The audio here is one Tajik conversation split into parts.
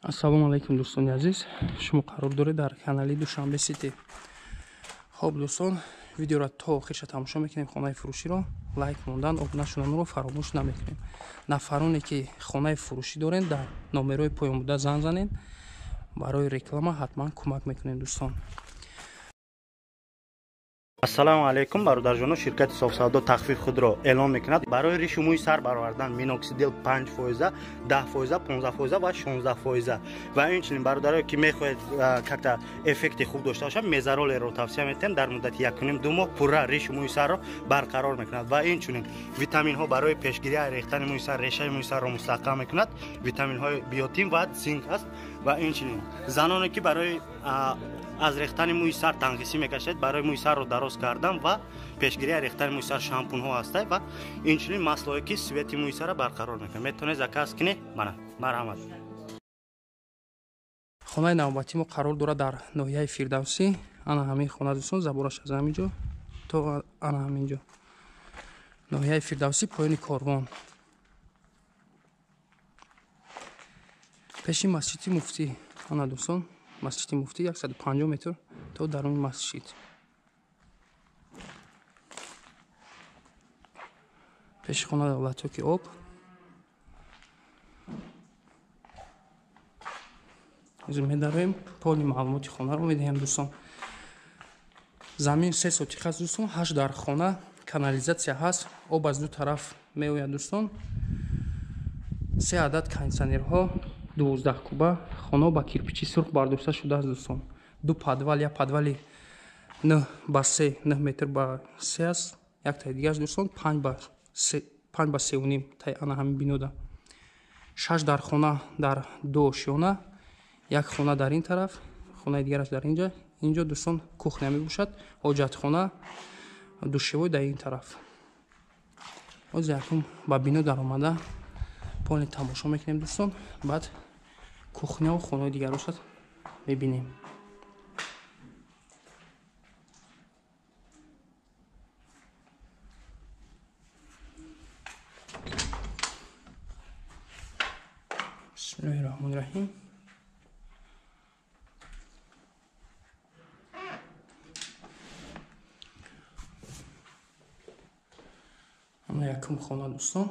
Ассалому алайкум дӯстони азиз. Шумо қарор доред дар канали Душанбе Сити. Хоб дӯстон, видеоро то охирша тамошо мекунем. Хонаи фурӯширо лайк мондан, обуна шуданро фаромӯш намекунем. Нафароне ки хонаи фурӯшӣ дорен, дар номерои поёнбуда занг занед. Барои реклама ҳатман кӯмак мекунем дӯстон. ассалому алайкум бародарҷоно, ширкати софсавдо тахфиф худро эълон мекунад. Барои ришу мӯи сар баровардан миноксидил 5%, 10%, 15% ва 16%. ва инчунин бародарое ки мехоҳед какта эффекти хуб дошта бошад, мезаролеро тавсия метем. дар муддати 1-2 моҳ пурра ришу мӯи сарро барқарор мекунад. ва инчунин витаминҳо барои пешгирии аз рехтани мӯи сар, решаи мӯи сарро мустаҳкам мекунад. витаминҳои биотин ва зинк аст. ва инчунин заноне ки барои аз рехтани мӯи сар тангисӣ мекашед, барои мӯи сарро дароз кардан ва пешгирии аз рехтани мӯи сар шампунҳо ҳастанд. ва инчунин маслое ки свети мӯи сарро барқарор мекунад. метавонед заказ кунед. марҳамат. Хонаи навбатӣ мо қарор дорад дар ноҳияи Фирдавсӣ. Ана ҳамин хона дӯстон, забораш аз ҳаминҷо то ана ҳаминҷо. ноҳияи Фирдавсӣ, поёни корвон. пеши масҷиди муфтӣ. Ана дӯстон, масҷиди муфтӣ 150 метр то даруни масҷид. пеши хона латоки об. изо медароем поли маълумоти хонаро медиҳем дӯстон. замин 3 сотиқ аст дӯстон, 8 дар хона, канализатсия ҳаст, об аз ду тараф меояд дӯстон. 3 адад кондитсионерҳо 12 куба. хона ба кирпичи сурх бардошта шудааст дӯстон. ду подвал, як подвали 9 ба 3, 9 метр ба 3 аст. як таи дигааш дӯстон 5 ба 3.5 таи ана ҳамин бинода. 6 дар хона дар ду ошёна, як хона дар ин тараф, хонаи дигараш дар инҷа. инҷо дӯстон кухня мебошад, ҳоҷатхона, душевой дар ин тараф. оз якум ба бино даромада поле тамошо мекунем дӯстон. баъд кухняу хонаи дигарошро мебинем. бисмиллаҳирраҳмонирраҳим. ана якум хона дӯстон.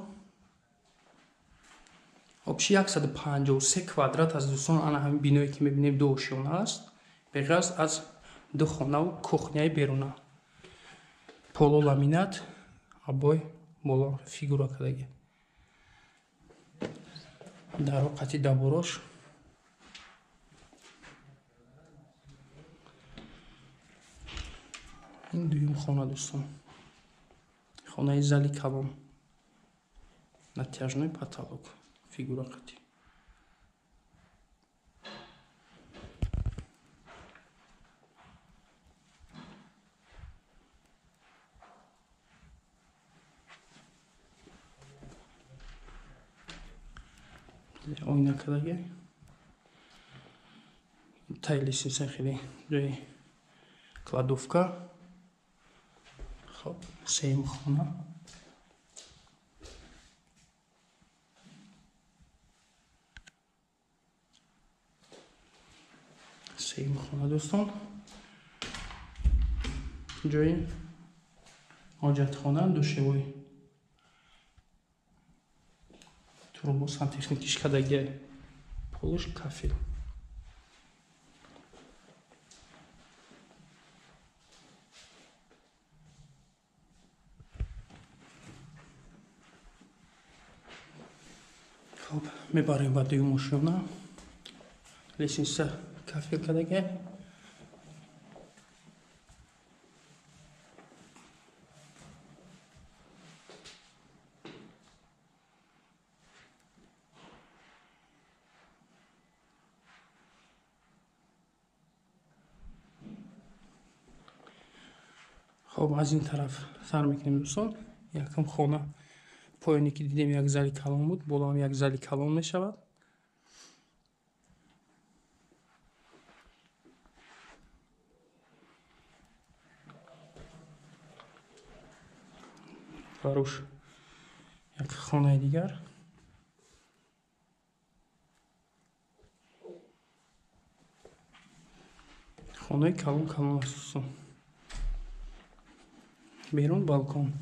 обши 153 квадрат аст дӯстон. ана ҳамин биное ки мебинем ду ошёна аст. беғаз аз ду хонаву кухняи беруна. поло ламинат, абой боло фигура кардагӣ. даро қати даборош. ин дуюм хона дӯстон. хонаи зали калон. натяжной потолок. фигура қати. ойна кардагӣ. таи лестница хеле ҷои кладовка. хоб, сеюм хона. сеюм хона дӯстон. ҷои ҳоҷатхона, душевой. трубу сантехникиш кардагӣ. полиш кафел. хоб, мебарем ба дуюм ошёна. лестница кафел кардагӣ. хоб, аз ин тараф сар мекунем дӯстон. якум хона поёне ки дидем як зали калон буд, болоам як зали калон мешавад. барош як хонаи дигар. хонаи калон калон аст дӯстон. берун балкон.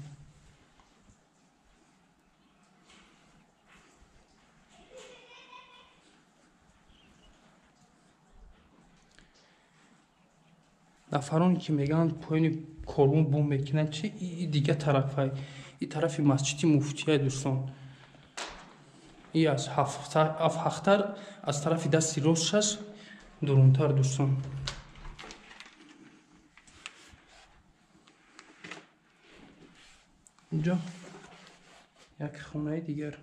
нафароне ки мегӯянд поёни корбон бум мекунад чи дига тарафай и тарафи масҷиди муфтия дӯстон. И аз афҳахтар аз тарафи дасти ростшаш дурунтар дӯстон. инҷо як хонаи дигар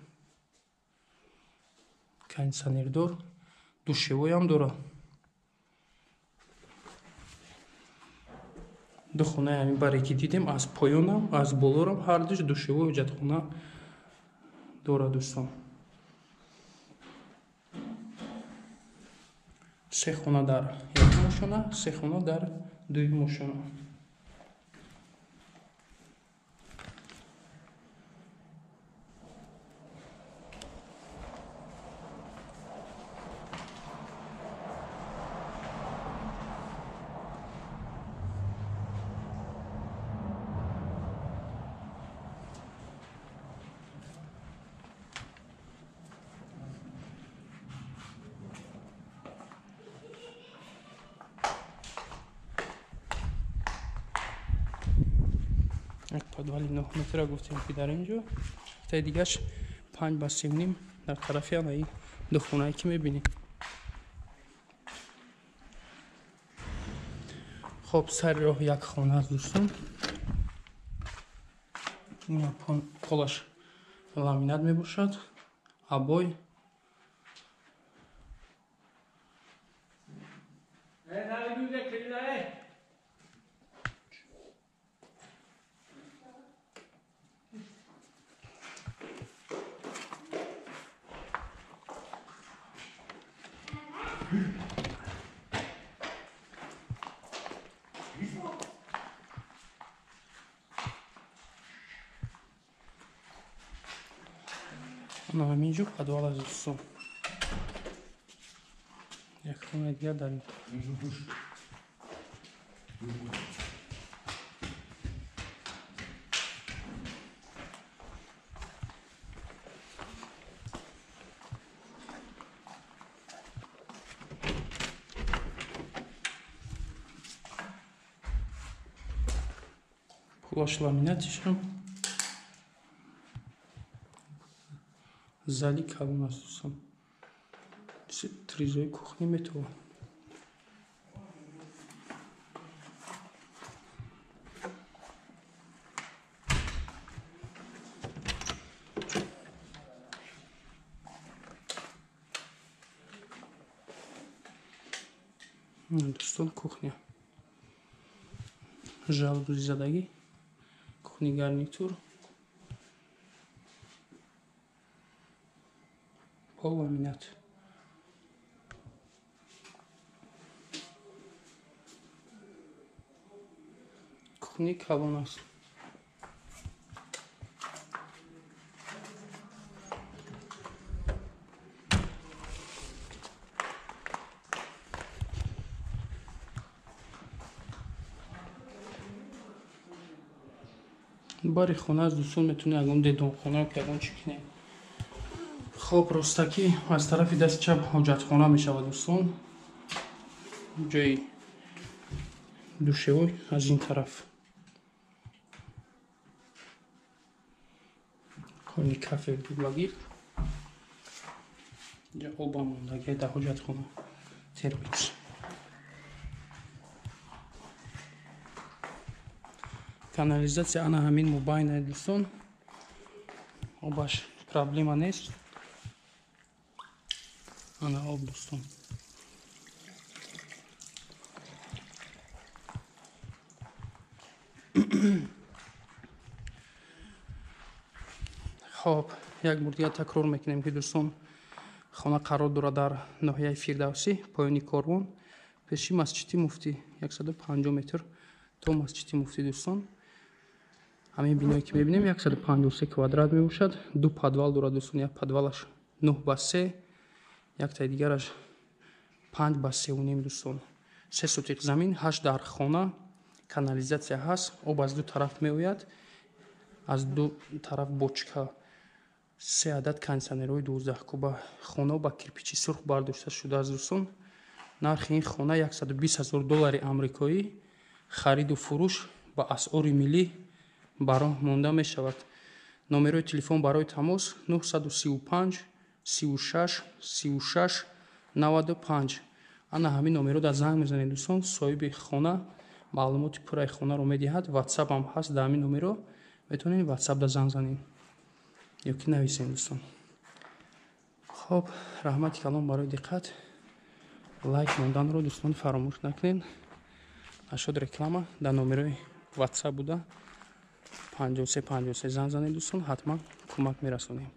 кондитсионердор, душевоям дорад. ду хонаи ҳамин баре ки дидем аз поёнам аз болорам ҳар душ душевои ҳоҷатхона дорад дӯстон. се хона дар як мошона, се хона дар дуи мошона. як подвали 9 метра гуфтем ки дар инҷо. Таи дигаш 5 ба 3.5 дар тарафи анаи ду хонае ки мебинем. хоб сари роҳ як хона аст дӯстон. полаш ламинат мебошад. абой ҳаминҷо подвал аст дӯстон. як хонаи дигар дар полаш ламинатишам зали калон аст дӯстон. тризои кухня метавон. дӯстон кухня жалузи задагӣ, кухни гарнитур, пол ламинат. кухни калон аст. бари хона аст дӯстон. метавонӣ ягон дедонхона ки ягон чӣ кунем. хоб ростакӣ аз тарафи дасти чап ҳоҷатхона мешавад дӯстон. ҷои душевой аз ин тараф. хони кафе дублагӣ. инҷа оба мондагӣ дар ҳоҷатхона. термикс. канализатсия ана ҳамин мубайна дӯстон. обаш проблема нест. ана об дӯстон. хоб як бор дигар такрор мекунем ки дӯстон хона қарор дорад дар ноҳияи фирдавсӣ, поёни корвон, пеши масҷиди муфтӣ. 150 метр то масҷиди муфтӣ дӯстон. ҳамин биное ки мебинем 153 квадрат мебошад. ду подвал дорад дӯстон. як подвалаш 9 ба 3, як таи дигараш 5 ба 3.5 дӯстон. 3 сотиқ замин, 8 дар хона, канализатсия ҳаст, об аз ду тараф меояд, аз ду тараф бочка, 3 адад кондитсионерҳои 12 куба, хона ба кирпичи сурх бардошта шудааст дӯстон. Нархи ин хона $120,000 амрикоӣ, хариду фурӯш ба асъори миллӣ баро монда мешавад. номерои телефон барои тамос 935 36 36 95. ана ҳамин номеро дар занг мезанед дӯстон, соҳиби хона маълумоти пурраи хонаро медиҳад. ватсап ҳам ҳаст, дар ҳамин номеро метавонед ватсап дар занг занед ё ки нависед дӯстон. хоб, раҳмати калон барои диққат. лайк монданро дӯстон фаромӯш накунед. нашуд реклама дар номерои ватсап буда 5353 занг занед дӯстон, ҳатман кӯмак мерасонем.